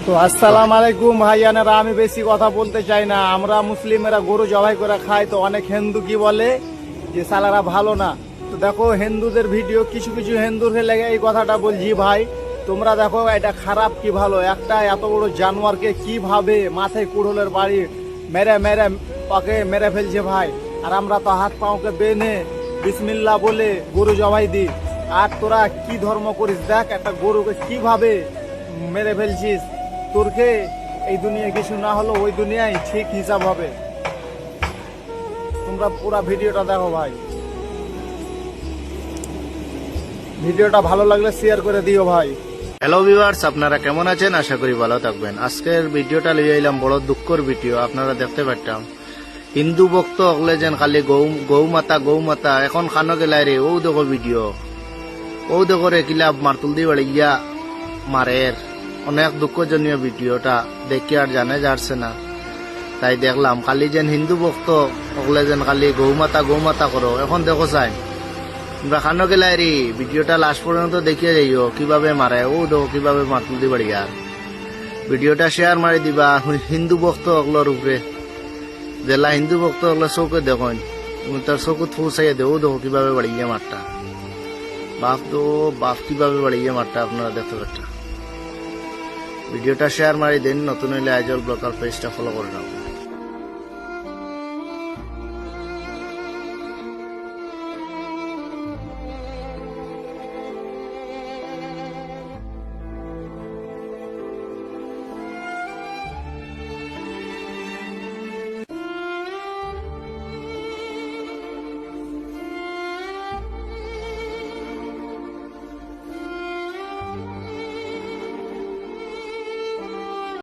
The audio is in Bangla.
তো আসসালামু আলাইকুম ভাইয়ানেরা, আমি বেশি কথা বলতে চাই না। আমরা মুসলিমেরা গরু জবাই করে খাই, তো অনেক হিন্দু কি বলে যে সালারা ভালো না। তো দেখো হিন্দুদের ভিডিও, কিছু কিছু হিন্দুর লেগে এই কথাটা বলছি ভাই, তোমরা দেখো এটা খারাপ কি ভালো, একটা এত বড় জানোয়ারকে কিভাবে মাথায় কুড়োলের বাড়ি মেরে মেরে ওকে মেরে ফেলছে ভাই। আর আমরা তো হাত পাওকে বেঁধে বিসমিল্লাহ বলে গরু জবাই দিই। আর তোরা কি ধর্ম করিস, দেখ একটা গরুকে কিভাবে মেরে ফেলছিস। তোরকে এই দুনিয়া কিছু না হলো ওই দুনিয়ায় ঠিক হিসাব হবে। তোমরা পুরো ভিডিওটা দেখো ভাই, ভিডিওটা ভালো লাগলে শেয়ার করে দিও ভাই। হ্যালো ভিউয়ার্স, আপনারা কেমন আছেন? আশা করি ভালো থাকবেন। আজকের ভিডিওটা লিয়ে এলাম বড় দুঃখের ভিডিও। আপনারা দেখতে পারতাম হিন্দু ভক্ত হলে যেন খালি গৌ মাতা এখন খানো গেলাই রে। ও দেখো ভিডিও, ও দেখো রে কিলা মারতুল দি বাড়িয়া মারের। অনেক দুঃখজনীয় ভিডিওটা দেখি আর জানে যাচ্ছে না, তাই দেখলাম খালি যেন হিন্দু ভক্ত হলে যেন খালি গৌ মাতা করো। এখন দেখো চাই আমরা খানো গেলাই রে, ভিডিওটা লাস্ট পর্যন্ত দেখিয়ে যাইও কিভাবে মারে। ও দেখো কিভাবে মারতুল দি বাড়িয়া। ভিডিওটা শেয়ার মারি দিবা হিন্দু ভক্ত হকলোর উপরে। জেলা হিন্দু ভক্ত হলে চৌকে দেখুন, তার চৌকুত ফুসাইয়া দেও। দেখো কিভাবে বাড়িয়ে মারটা, বাপ কিভাবে বাড়িয়ে মারটা আপনারা দেখতে পাচ্ছেন। ভিডিওটা শেয়ার মারি দিন। নতুন হইলে আইজল ব্লগার পেজটা ফলো করে রাখুন।